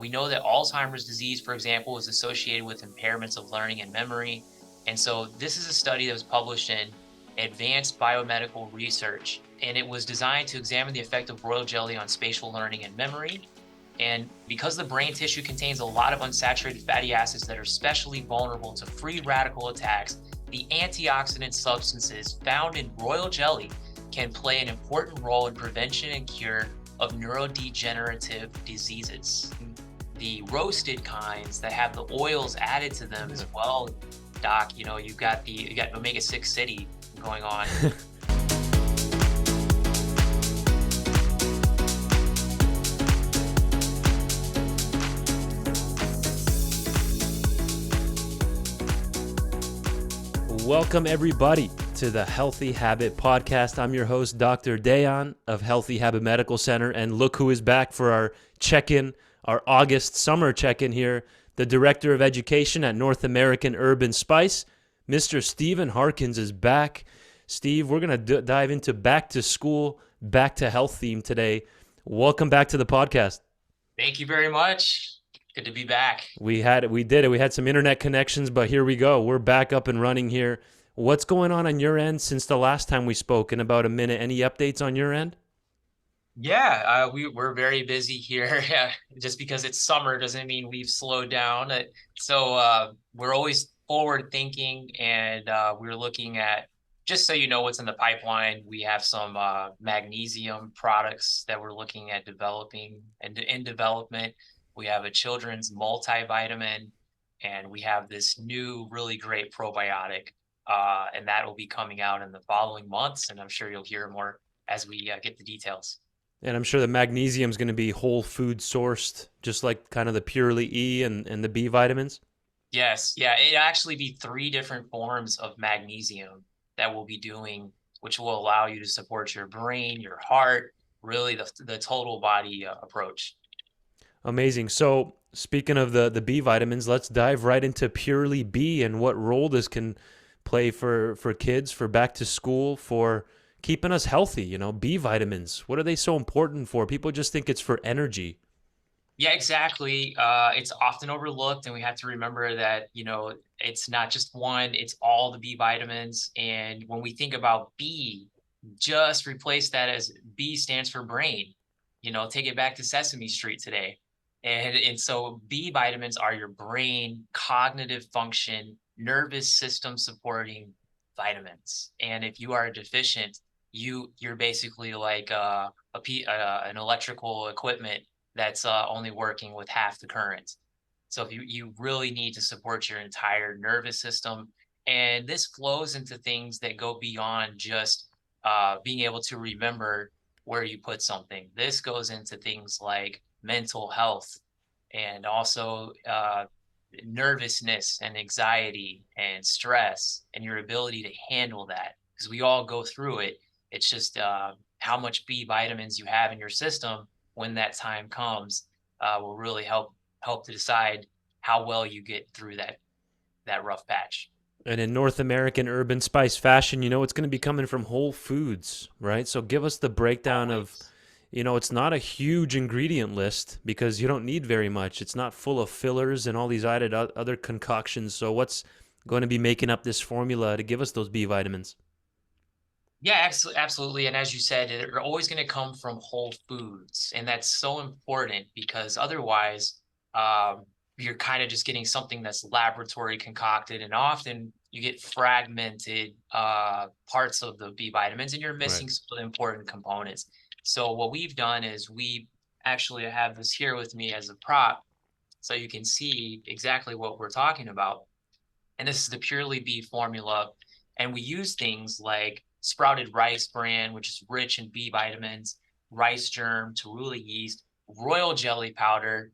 We know that Alzheimer's disease, for example, is associated with impairments of learning and memory. And so this is a study that was published in Advanced Biomedical Research, and it was designed to examine the effect of royal jelly on spatial learning and memory. And because the brain tissue contains a lot of unsaturated fatty acids that are especially vulnerable to free radical attacks, the antioxidant substances found in royal jelly can play an important role in prevention and cure of neurodegenerative diseases. The roasted kinds that have the oils added to them as well, Doc, you got omega-6 city going on. Welcome, everybody, to the Healthy Habit Podcast. I'm your host, Dr. Dayan of Healthy Habit Medical Center, and look who is back for our check-in, our August summer check-in here, the Director of Education at North American Urban Spice, Mr. Steven Harkins is back. Steve, we're going to dive into back to school, back to health theme today. Welcome back to the podcast. Thank you very much. Good to be back. We did it. We had some internet connections, but here we go. We're back up and running here. What's going on your end since the last time we spoke in about a minute? Any updates on your end? Yeah, we're very busy here. Just because it's summer doesn't mean we've slowed down. So we're always forward thinking, and we're looking at, just so you know what's in the pipeline, we have some magnesium products that we're looking at developing and in development. We have a children's multivitamin, and we have this new really great probiotic, and that will be coming out in the following months, and I'm sure you'll hear more as we get the details. And I'm sure the magnesium is going to be whole food sourced, just like kind of the Purely E and the B vitamins. Yes, yeah, it actually be 3 different forms of magnesium that we'll be doing, which will allow you to support your brain, your heart, really the total body approach. Amazing. So speaking of the B vitamins, let's dive right into Purely B and what role this can play for kids, for back to school, for keeping us healthy. B vitamins, what are they so important for? People just think it's for energy. Yeah, exactly. It's often overlooked, and we have to remember that, it's not just one, it's all the B vitamins. And when we think about B, just replace that as B stands for brain. Take it back to Sesame Street today. And so B vitamins are your brain, cognitive function, nervous system supporting vitamins. And if you are deficient, you're basically like an electrical equipment that's only working with half the current. So if you really need to support your entire nervous system, and this flows into things that go beyond just being able to remember where you put something. This goes into things like mental health, and also nervousness and anxiety and stress, and your ability to handle that, because we all go through it. It's just how much B vitamins you have in your system when that time comes will really help to decide how well you get through that rough patch. And in North American urban spice fashion, it's going to be coming from Whole Foods, right? So give us the breakdown of, it's not a huge ingredient list because you don't need very much. It's not full of fillers and all these added other concoctions. So what's going to be making up this formula to give us those B vitamins? Yeah, absolutely. And as you said, they're always going to come from whole foods. And that's so important, because otherwise, you're kind of just getting something that's laboratory concocted. And often you get fragmented parts of the B vitamins, and you're missing Right. some of the important components. So what we've done is we actually have this here with me as a prop, so you can see exactly what we're talking about. And this is the Purely B formula. And we use things like sprouted rice bran, which is rich in B vitamins, rice germ, Tarula yeast, royal jelly powder,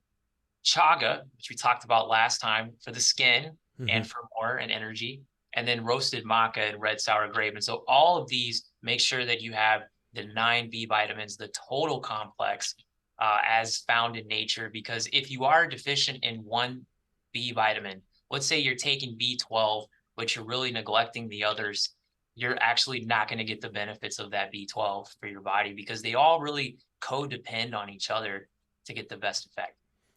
chaga, which we talked about last time, for the skin Mm-hmm. and for more and energy, and then roasted maca and red sour grape. And so all of these make sure that you have the 9 B vitamins, the total complex, as found in nature. Because if you are deficient in one B vitamin, let's say you're taking B12, but you're really neglecting the others, you're actually not going to get the benefits of that B12 for your body, because they all really codepend on each other to get the best effect.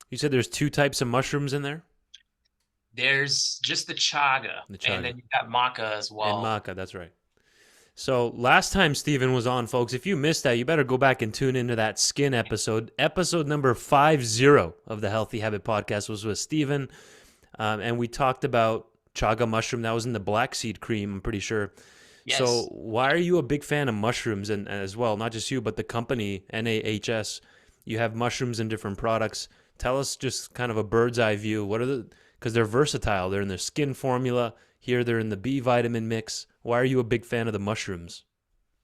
You said there's two types of mushrooms in there? There's just the chaga, The and chaga then you got maca as and well. maca, that's right. So last time Steven was on, folks, if you missed that, you better go back and tune into that skin episode. Episode number 50 of the Healthy Habit Podcast was with Steven. And we talked about chaga mushroom. That was in the black seed cream, I'm pretty sure. So Yes. why are you a big fan of mushrooms and as well, not just you, but the company, NAHS? You have mushrooms in different products. Tell us just kind of a bird's eye view. What are the, because they're versatile. They're in their skin formula. Here they're in the B vitamin mix. Why are you a big fan of the mushrooms?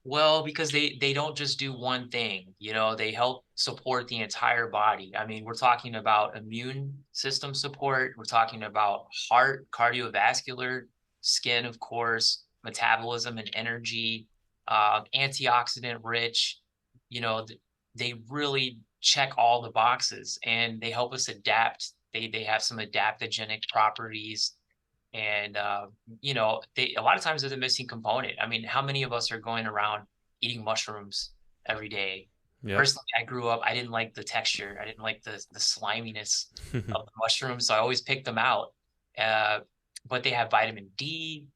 Well, because they don't just do one thing, they help support the entire body. I mean, we're talking about immune system support, we're talking about heart, cardiovascular, skin, of course, metabolism and energy, antioxidant rich. You know, they really check all the boxes and they help us adapt. They have some adaptogenic properties and they a lot of times they're the missing component. I mean, how many of us are going around eating mushrooms every day? Yep. Personally, I grew up, I didn't like the texture, I didn't like the sliminess of the mushrooms, so I always picked them out. uh, but they have vitamin D.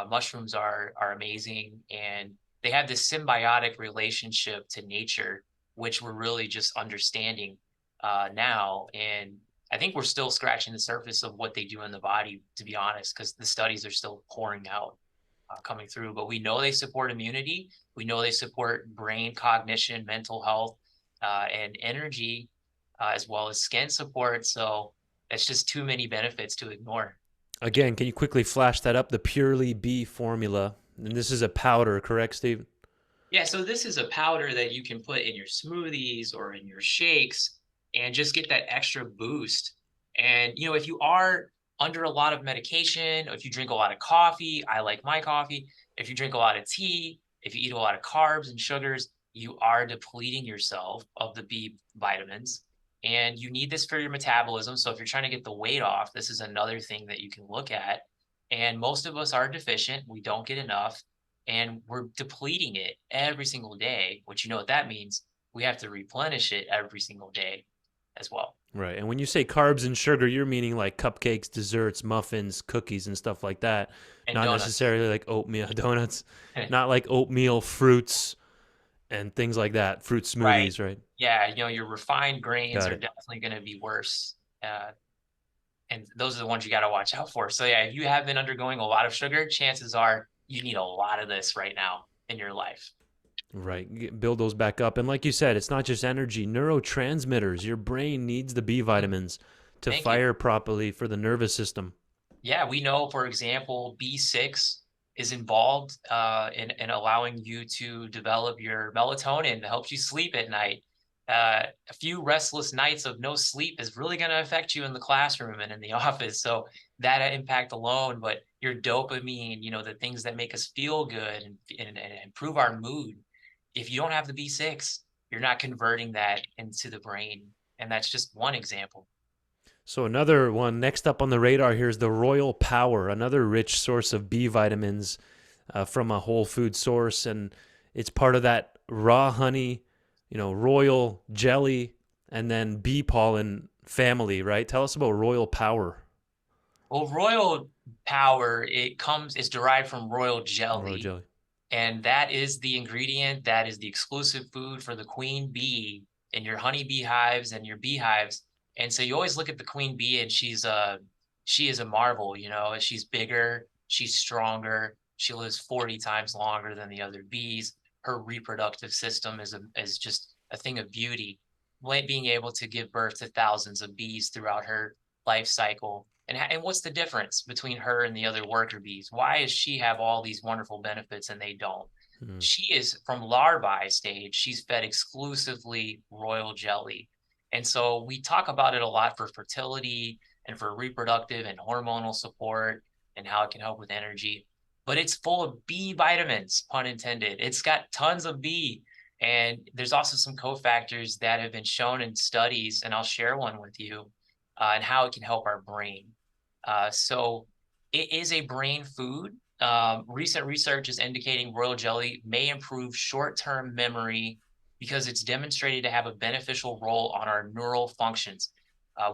Mushrooms are amazing, and they have this symbiotic relationship to nature, which we're really just understanding now. And I think we're still scratching the surface of what they do in the body, to be honest, because the studies are still pouring out, coming through. But we know they support immunity. We know they support brain cognition, mental health, and energy, as well as skin support. So it's just too many benefits to ignore. Again, can you quickly flash that up? The Purely B formula. And this is a powder, correct, Steve? Yeah, so this is a powder that you can put in your smoothies or in your shakes and just get that extra boost. And, if you are under a lot of medication, or if you drink a lot of coffee, I like my coffee. If you drink a lot of tea, if you eat a lot of carbs and sugars, you are depleting yourself of the B vitamins. And you need this for your metabolism. So if you're trying to get the weight off, this is another thing that you can look at. And most of us are deficient. We don't get enough and we're depleting it every single day, which you know what that means. We have to replenish it every single day as well. Right. And when you say carbs and sugar, you're meaning like cupcakes, desserts, muffins, cookies, and stuff like that. And Not donuts. necessarily like oatmeal donuts, not like oatmeal fruits and things like that. Fruit Right. smoothies, right? Yeah, your refined grains Got are it. definitely going to be worse. And those are the ones you got to watch out for. So yeah, if you have been undergoing a lot of sugar, chances are you need a lot of this right now in your life. Right. Build those back up. And like you said, it's not just energy, neurotransmitters. Your brain needs the B Mm, vitamins to thank you. fire properly for the nervous system. Yeah, we know, for example, B6 is involved in allowing you to develop your melatonin that helps you sleep at night. A few restless nights of no sleep is really going to affect you in the classroom and in the office. So that impact alone, but your dopamine, the things that make us feel good and improve our mood. If you don't have the B6, you're not converting that into the brain. And that's just one example. So another one next up on the radar here is the Royal Power, another rich source of B vitamins from a whole food source, and it's part of that raw honey, royal jelly, and then bee pollen family, right? Tell us about Royal Power. Well, royal power, is derived from royal Royal jelly, jelly. and that is the ingredient that is the exclusive food for the queen bee in your honey bee hives and your beehives. And so you always look at the queen bee, and she is a marvel. She's bigger, she's stronger, she lives 40 times longer than the other bees. Her reproductive system is just a thing of beauty. Being able to give birth to thousands of bees throughout her life cycle. And what's the difference between her and the other worker bees? Why does she have all these wonderful benefits and they don't? Hmm. She is from larvae stage. She's fed exclusively royal jelly. And so we talk about it a lot for fertility and for reproductive and hormonal support and how it can help with energy. But it's full of B vitamins, pun intended. It's got tons of B. And there's also some cofactors that have been shown in studies, and I'll share one with you, and how it can help our brain. So it is a brain food. Recent research is indicating royal jelly may improve short-term memory because it's demonstrated to have a beneficial role on our neural functions.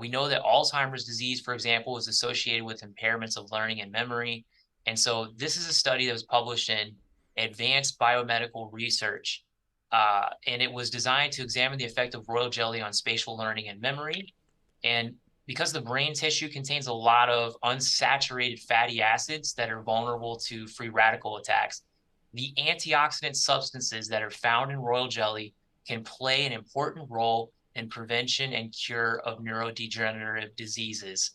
We know that Alzheimer's disease, for example, is associated with impairments of learning and memory. And so this is a study that was published in Advanced Biomedical Research. And it was designed to examine the effect of royal jelly on spatial learning and memory. And because the brain tissue contains a lot of unsaturated fatty acids that are vulnerable to free radical attacks, the antioxidant substances that are found in royal jelly can play an important role in prevention and cure of neurodegenerative diseases.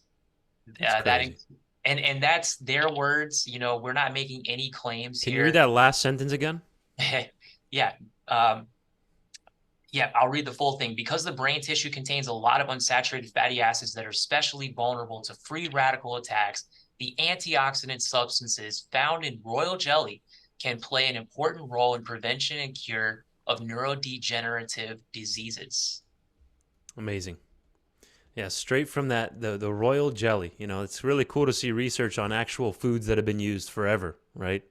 That's That crazy. and that's their words. We're not making any claims Can you read here. that last sentence again? Yeah. Um, Yeah, I'll read the full thing. Because the brain tissue contains a lot of unsaturated fatty acids that are especially vulnerable to free radical attacks, the antioxidant substances found in royal jelly can play an important role in prevention and cure of neurodegenerative diseases. Amazing. Yeah, straight from the royal jelly. It's really cool to see research on actual foods that have been used forever, right?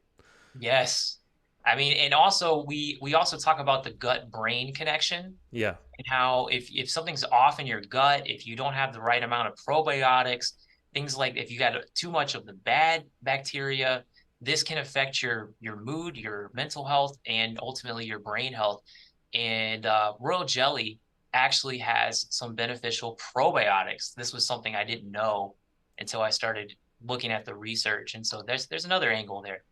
Yes. I mean, and also we also talk about the gut brain connection Yeah. and how if something's off in your gut, if you don't have the right amount of probiotics, things like if you got too much of the bad bacteria, this can affect your mood, your mental health, and ultimately your brain health. And royal jelly actually has some beneficial probiotics. This was something I didn't know until I started looking at the research. And so there's another angle there.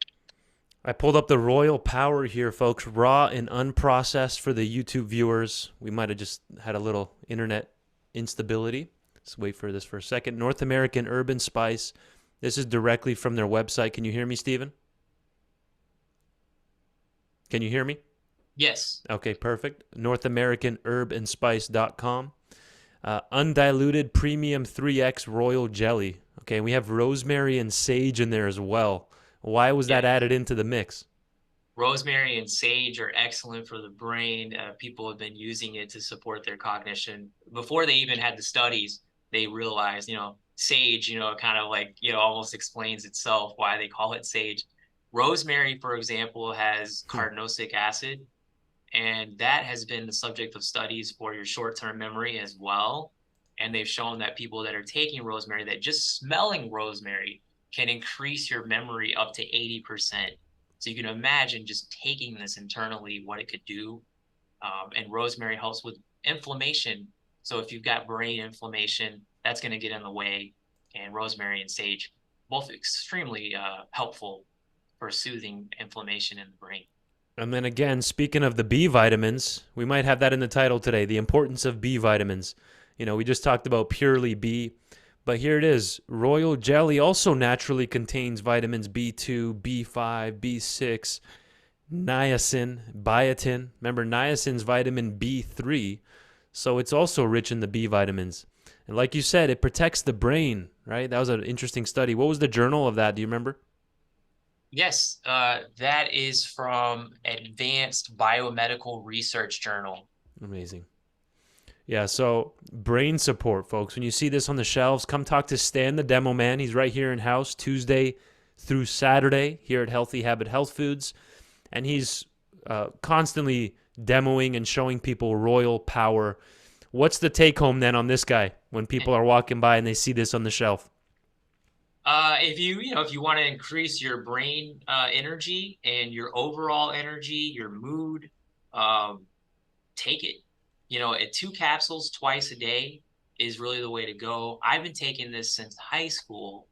I pulled up the Royal Power here, folks, raw and unprocessed for the YouTube viewers. We might have just had a little internet instability. Let's wait for this for a second. North American Herb and Spice. This is directly from their website. Can you hear me, Steven? Can you hear me? Yes. Okay, perfect. NorthAmericanHerbandSpice.com. Undiluted premium 3X royal jelly. Okay, we have rosemary and sage in there as well. Why was Yeah. that added into the mix? Rosemary and sage are excellent for the brain. People have been using it to support their cognition. Before they even had the studies, they realized, sage, kind of like, almost explains itself why they call it sage. Rosemary, for example, has Hmm. carnosic acid, and that has been the subject of studies for your short-term memory as well. And they've shown that people that are taking rosemary, that just smelling rosemary can increase your memory up to 80%. So you can imagine just taking this internally, what it could do. And rosemary helps with inflammation. So if you've got brain inflammation, that's going to get in the way. And rosemary and sage, both extremely helpful for soothing inflammation in the brain. And then again, speaking of the B vitamins, we might have that in the title today, the importance of B vitamins. We just talked about purely B, but here it is. Royal jelly also naturally contains vitamins B2, B5, B6, niacin, biotin. Remember, niacin's vitamin B3, so it's also rich in the B vitamins. And like you said, it protects the brain, right? That was an interesting study. What was the journal of that? Do you remember? Yes, that is from Advanced Biomedical Research Journal. Amazing. Yeah, so brain support, folks. When you see this on the shelves, come talk to Stan, the demo man. He's right here in house Tuesday through Saturday here at Healthy Habit Health Foods. And he's constantly demoing and showing people Royal Power. What's the take home then on this guy when people are walking by and they see this on the shelf? If you want to increase your brain energy and your overall energy, your mood, um, take it. At 2 capsules twice a day is really the way to go. I've been taking this since high school.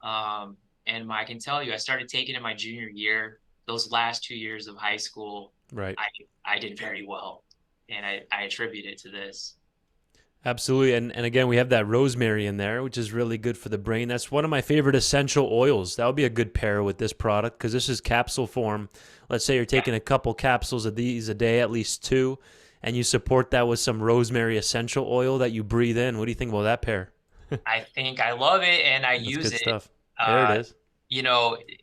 And I can tell you, I started taking it in my junior year. Those last 2 years of high school, Right. I did very well. And I attribute it to this. Absolutely. And again, we have that rosemary in there, which is really good for the brain. That's one of my favorite essential oils. That would be a good pair with this product because this is capsule form. Let's say you're taking a couple capsules of these a day, at least two, and you support that with some rosemary essential oil that you breathe in. What do you think about that pair? I think I love it and I That's use good it. stuff. There it Uh, is.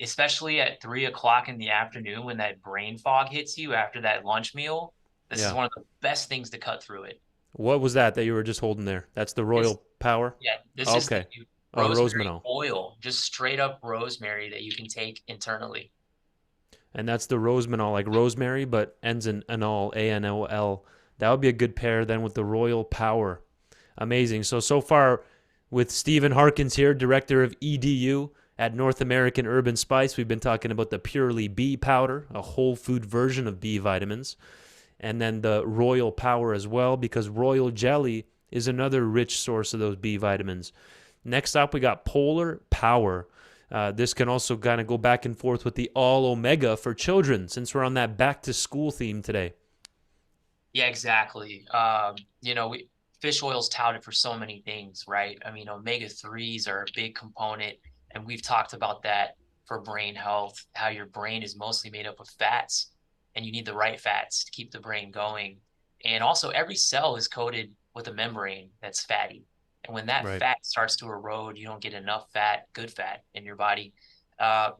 Especially at 3 o'clock in the afternoon when that brain fog hits you after that lunch meal. This is Yeah. one of the best things to cut through it. What was that you were just holding there? That's the This, Royal Power? yeah, this is the Okay. Oh, rosemary rosemanol. oil, just straight up rosemary that you can take internally. and that's the rosemanol, like rosemary, but ends in anol, anol. That would be a good pair then with the Royal Power. Amazing. So far with Steven Harkins here, director of EDU at North American Urban Spice, we've been talking about the Purely Bee powder, a whole food version of B vitamins, and then the Royal Power as well, because Royal Jelly is another rich source of those B vitamins. Next up, we got Polar Power. This can also kind of go back and forth with the All Omega for children, since we're on that back to school theme today. Yeah, exactly. Fish oil's touted for so many things, right? I mean, omega-3s are a big component, and we've talked about that for brain health, how your brain is mostly made up of fats, and you need the right fats to keep the brain going. And also, every cell is coated with a membrane that's fatty. And when that Right. fat starts to erode, you don't get enough fat, good fat in your body,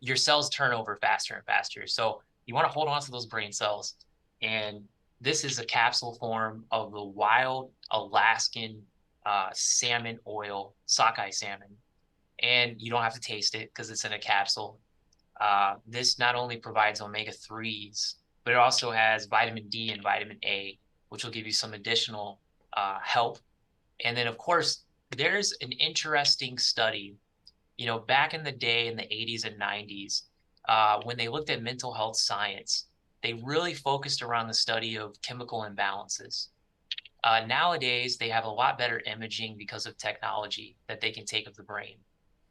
your cells turn over faster and faster. So you want to hold on to those brain cells. And this is a capsule form of the wild Alaskan salmon oil, sockeye salmon. And you don't have to taste it because it's in a capsule. This not only provides omega-3s, but it also has vitamin D and vitamin A, which will give you some additional help. And then, of course, there's an interesting study, back in the day in the 80s and 90s, when they looked at mental health science, they really focused around the study of chemical imbalances. Nowadays, they have a lot better imaging because of technology that they can take of the brain.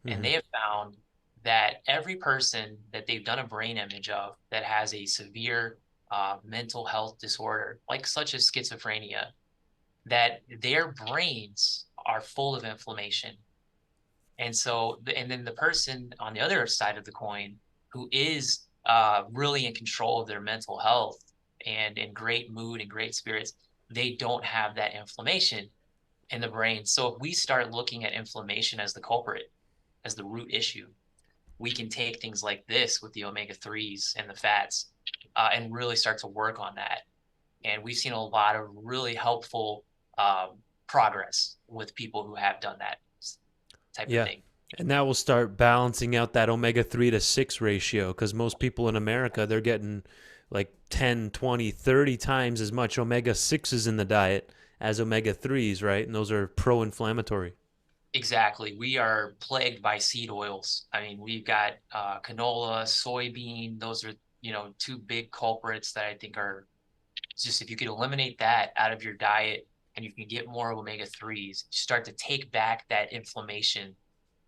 And Mm-hmm. they have found that every person that they've done a brain image of that has a severe mental health disorder, like such as schizophrenia, that their brains are full of inflammation. And then the person on the other side of the coin who is really in control of their mental health and in great mood and great spirits, they don't have that inflammation in the brain. So if we start looking at inflammation as the culprit, as the root issue, we can take things like this with the omega-3s and the fats and really start to work on that. And we've seen a lot of really helpful progress with people who have done that type of Yeah. thing. And that will start balancing out that omega 3 to 6 ratio, because most people in America, they're getting like 10, 20, 30 times as much omega 6s in the diet as omega 3s, right? And those are pro inflammatory. Exactly. We are plagued by seed oils. I mean, we've got canola, soybean. Those are, two big culprits that I think are just, if you could eliminate that out of your diet and you can get more omega-3s, you start to take back that inflammation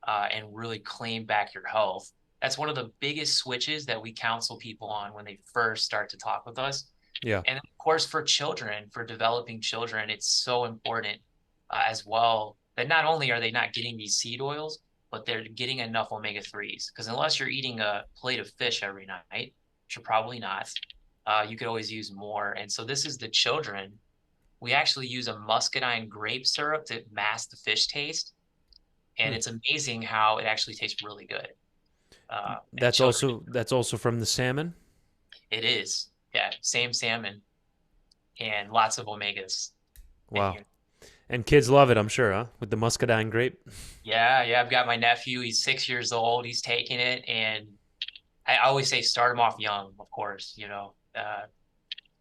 and really claim back your health. That's one of the biggest switches that we counsel people on when they first start to talk with us. Yeah. And of course, for children, for developing children, it's so important as well that not only are they not getting these seed oils, but they're getting enough omega-3s. Because unless you're eating a plate of fish every night, which you're probably not, you could always use more. And so this is the children. We actually use a muscadine grape syrup to mask the fish taste. And Hmm. it's amazing how it actually tastes really good. And That's children, also from the salmon. it is. Yeah, same salmon and lots of omegas in Wow. here. And kids love it, I'm sure, huh? With the muscadine grape. Yeah, I've got my nephew. He's 6 years old. He's taking it, and I always say start him off young. Of course,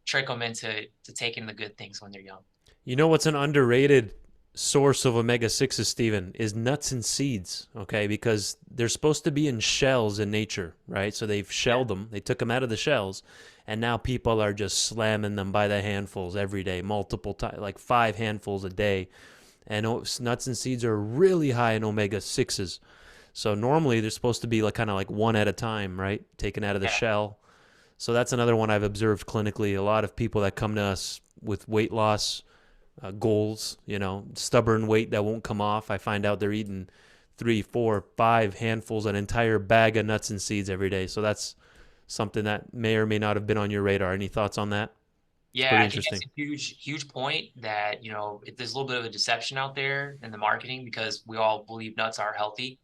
trick them into taking the good things when they're young. You know what's an underrated source of omega 6s, Stephen, is nuts and seeds, okay? Because they're supposed to be in shells in nature, right? So they've Yeah, shelled them, they took them out of the shells, and now people are just slamming them by the handfuls every day, multiple times, like 5 handfuls a day. And nuts and seeds are really high in omega 6s. So normally they're supposed to be like kind of like one at a time, right? Taken out of the yeah, shell. So that's another one I've observed clinically. A lot of people that come to us with weight loss goals, stubborn weight that won't come off. I find out they're eating 3, 4, 5 handfuls, an entire bag of nuts and seeds every day. So that's something that may or may not have been on your radar. Any thoughts on that? It's yeah. pretty I think that's interesting. a huge point that there's a little bit of a deception out there in the marketing because we all believe nuts are healthy.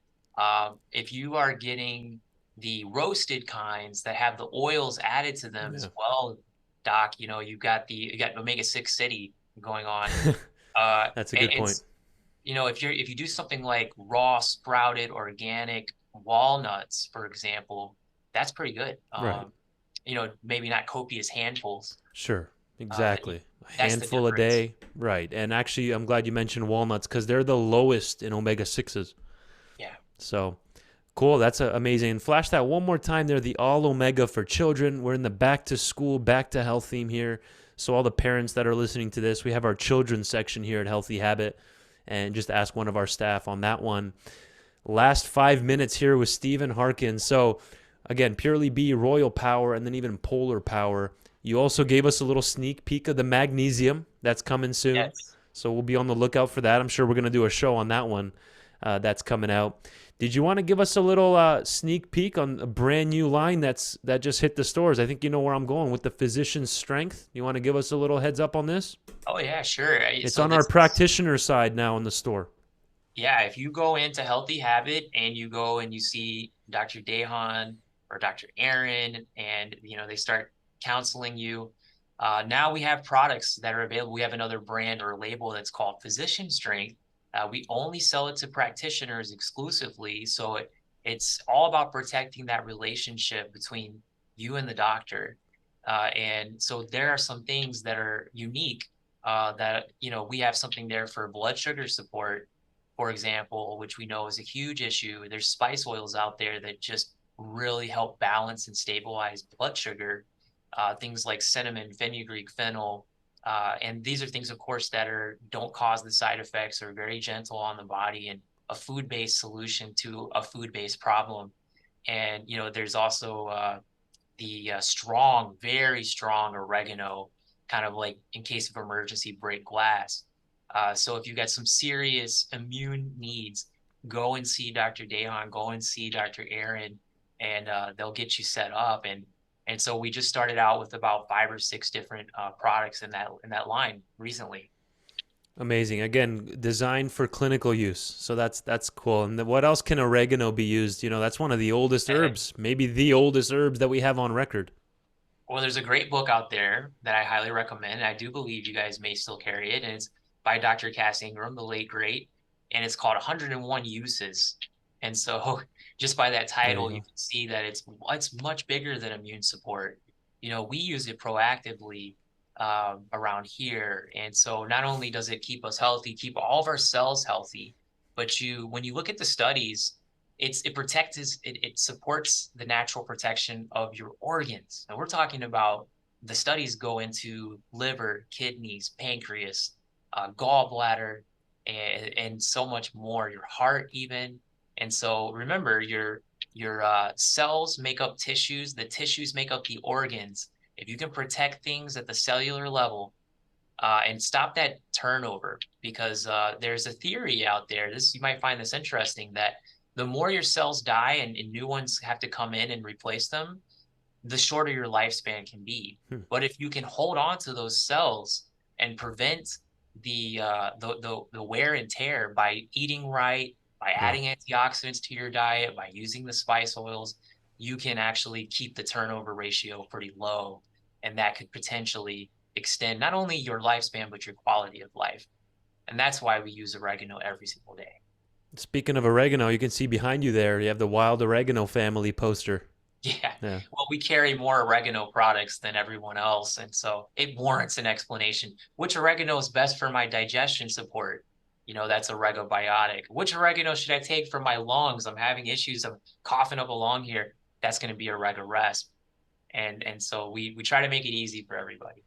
If you are getting the roasted kinds that have the oils added to them Yeah. as well, Doc, you got omega-6 city going on. That's a And good point. it's if you do something like raw sprouted organic walnuts, for example, that's pretty good. Right. maybe not copious handfuls. Sure. Uh, Exactly. A that's the handful a difference. day. Right. And actually, I'm glad you mentioned walnuts because they're the lowest in omega 6s. Yeah. So cool. That's amazing. And flash that one more time there. The all omega for children. We're in the back to school, back to health theme here. So, all the parents that are listening to this, we have our children's section here at Healthy Habit. And just ask one of our staff on that one. Last 5 minutes here with Steven Harkins. So, again, Purely B, Royal Power, and then even Polar Power. You also gave us a little sneak peek of the magnesium that's coming soon. Yes. So, we'll be on the lookout for that. I'm sure we're going to do a show on that one that's coming out. Did you want to give us a little sneak peek on a brand new line that just hit the stores? I think you know where I'm going with the Physician's Strength. You want to give us a little heads up on this? Oh yeah, sure. It's So on our this is practitioner side now in the store. yeah, if you go into Healthy Habit and you go and you see Dr. Dehan or Dr. Aaron, and they start counseling you, now we have products that are available. We have another brand or label that's called Physician Strength. We only sell it to practitioners exclusively, so it's all about protecting that relationship between you and the doctor. And so there are some things that are unique, that we have something there for blood sugar support, for example, which we know is a huge issue. There's spice oils out there that just really help balance and stabilize blood sugar. Things like cinnamon, fenugreek, fennel, and these are things, of course, that don't cause the side effects, are very gentle on the body, and a food-based solution to a food-based problem. And there's also the strong, very strong oregano, kind of like in case of emergency, break glass. So if you've got some serious immune needs, go and see Dr. Dehan, go and see Dr. Aaron, and they'll get you set up. And so we just started out with about 5 or 6 different products in that line recently. Amazing. Again, designed for clinical use. So that's cool. And what else can oregano be used? That's one of the oldest herbs, maybe the oldest herbs that we have on record. Well, there's a great book out there that I highly recommend. I do believe you guys may still carry it, and it's by Dr. Cass Ingram, the late great, and it's called 101 Uses. And so, just by that There you title, you go. can see that it's much bigger than immune support. We use it proactively around here, and so not only does it keep us healthy, keep all of our cells healthy, but when you look at the studies, it supports the natural protection of your organs. And we're talking about, the studies go into liver, kidneys, pancreas, gallbladder, and so much more, your heart even. And so remember, your cells make up tissues, the tissues make up the organs. If you can protect things at the cellular level, and stop that turnover, because there's a theory out there. You might find this interesting, that the more your cells die and new ones have to come in and replace them, the shorter your lifespan can be. Hmm. But if you can hold on to those cells and prevent the wear and tear by eating right, by Yeah. adding antioxidants to your diet, by using the spice oils, you can actually keep the turnover ratio pretty low, and that could potentially extend not only your lifespan but your quality of life. And that's why we use oregano every single day. Speaking of oregano, you can see behind you there, you have the Wild Oregano family poster. Yeah. Yeah. Well, we carry more oregano products than everyone else. And so it warrants an explanation. Which oregano is best for my digestion support? That's oregobiotic. Which oregano should I take for my lungs? I'm having issues. I'm coughing up a lung here. That's going to be Oregaresp. And so we try to make it easy for everybody.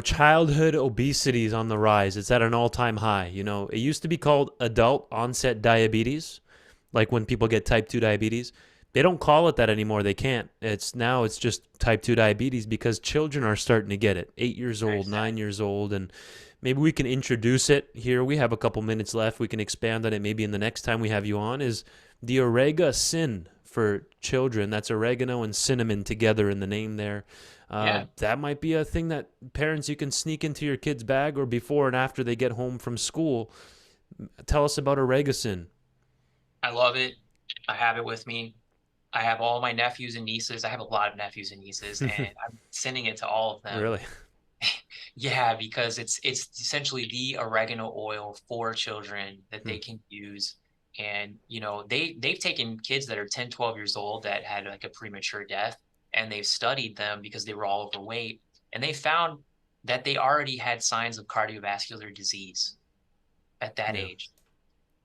Childhood obesity is on the rise. It's at an all-time high. It used to be called adult onset diabetes, like when people get type 2 diabetes. They don't call it that anymore. They can't. It's just type 2 diabetes because children are starting to get it. 8 years Very old, sad. 9 years old, and maybe we can introduce it here. We have a couple minutes left. We can expand on it maybe in the next time we have you on, is the Orega-cinn for children. That's oregano and cinnamon together in the name there. Yeah, That might be a thing that parents, you can sneak into your kid's bag or before and after they get home from school. Tell us about Orega-cinn. I love it. I have it with me. I have all my nephews and nieces. I have a lot of nephews and nieces, and I'm sending it to all of them. Really? Yeah, because it's essentially the oregano oil for children that Hmm. they can use. And they've taken kids that are 10, 12 years old that had like a premature death, and they've studied them because they were all overweight, and they found that they already had signs of cardiovascular disease at that Yeah. age.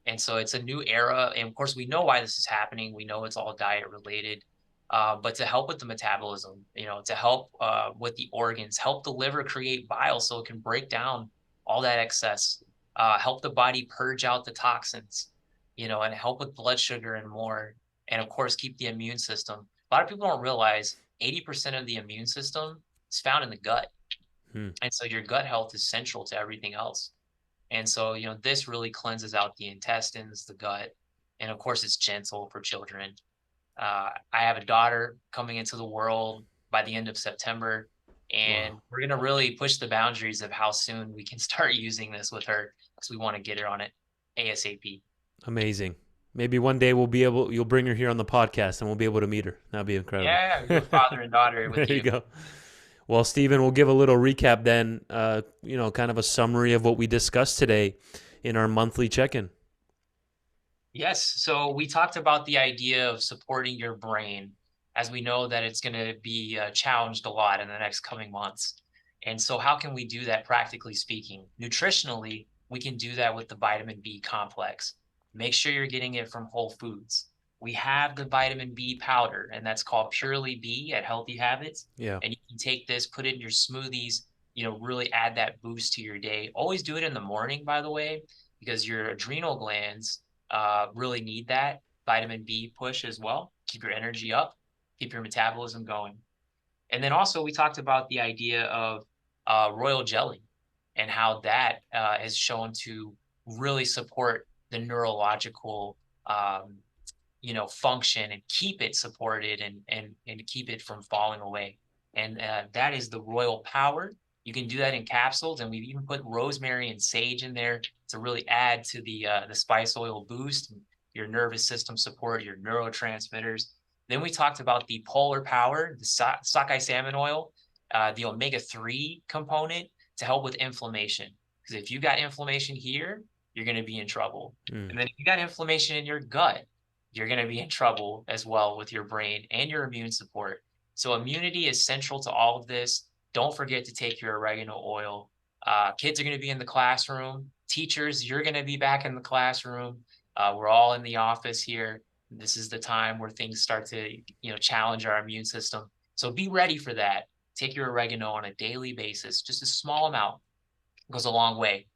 And so it's a new era. And of course, we know why this is happening. We know it's all diet related. But to help with the metabolism, to help with the organs, help the liver create bile so it can break down all that excess, help the body purge out the toxins, and help with blood sugar and more. And of course, keep the immune system. A lot of people don't realize 80% of the immune system is found in the gut. Hmm. And so your gut health is central to everything else. And so, this really cleanses out the intestines, the gut, and of course, it's gentle for children. I have a daughter coming into the world by the end of September, and Wow. we're going to really push the boundaries of how soon we can start using this with her because we want to get her on it ASAP. Amazing. Maybe one day you'll bring her here on the podcast and we'll be able to meet her. That'd be incredible. Yeah, we do a father and daughter There with you you. go. Well, Stephen, we'll give a little recap then, kind of a summary of what we discussed today in our monthly check-in. Yes. So we talked about the idea of supporting your brain, as we know that it's going to be challenged a lot in the next coming months. And so, how can we do that practically speaking? Nutritionally, we can do that with the vitamin B complex. Make sure you're getting it from whole foods. We have the vitamin B powder, and that's called Purely B at Healthy Habits. Yeah. And you can take this, put it in your smoothies, really add that boost to your day. Always do it in the morning, by the way, because your adrenal glands really need that vitamin B push as well. Keep your energy up, keep your metabolism going. And then also, we talked about the idea of royal jelly and how that is shown to really support the neurological, function and keep it supported and keep it from falling away. And that is the royal power. You can do that in capsules, and we've even put rosemary and sage in there to really add to the spice oil boost, your nervous system support, your neurotransmitters. Then we talked about the PolarPower, the sockeye salmon oil, the omega-3 component to help with inflammation. Because if you got inflammation here, you're going to be in trouble. Mm. And then if you got inflammation in your gut, you're going to be in trouble as well with your brain and your immune support. So immunity is central to all of this. Don't forget to take your oregano oil. Kids are going to be in the classroom. Teachers, you're going to be back in the classroom. We're all in the office here. This is the time where things start to, challenge our immune system. So be ready for that. Take your oregano on a daily basis. Just a small amount goes a long way.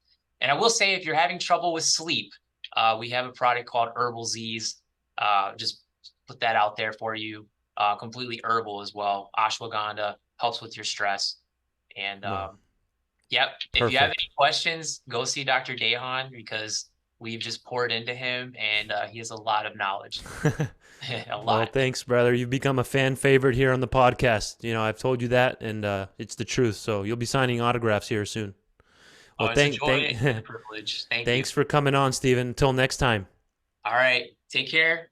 And I will say, if you're having trouble with sleep, we have a product called Herbal Z's. Just put that out there for you. Completely herbal as well. Ashwagandha helps with your stress. And Wow. yep, if you have Perfect. any questions, go see Dr. Dehan because we've just poured into him and he has a lot of knowledge. A Well, lot. thanks, brother. You've become a fan favorite here on the podcast. I've told you that, and it's the truth. So you'll be signing autographs here soon. Oh, Well, it's a joy and a privilege. Thank you. thanks for coming on, Steven. Until next time. All right. Take care.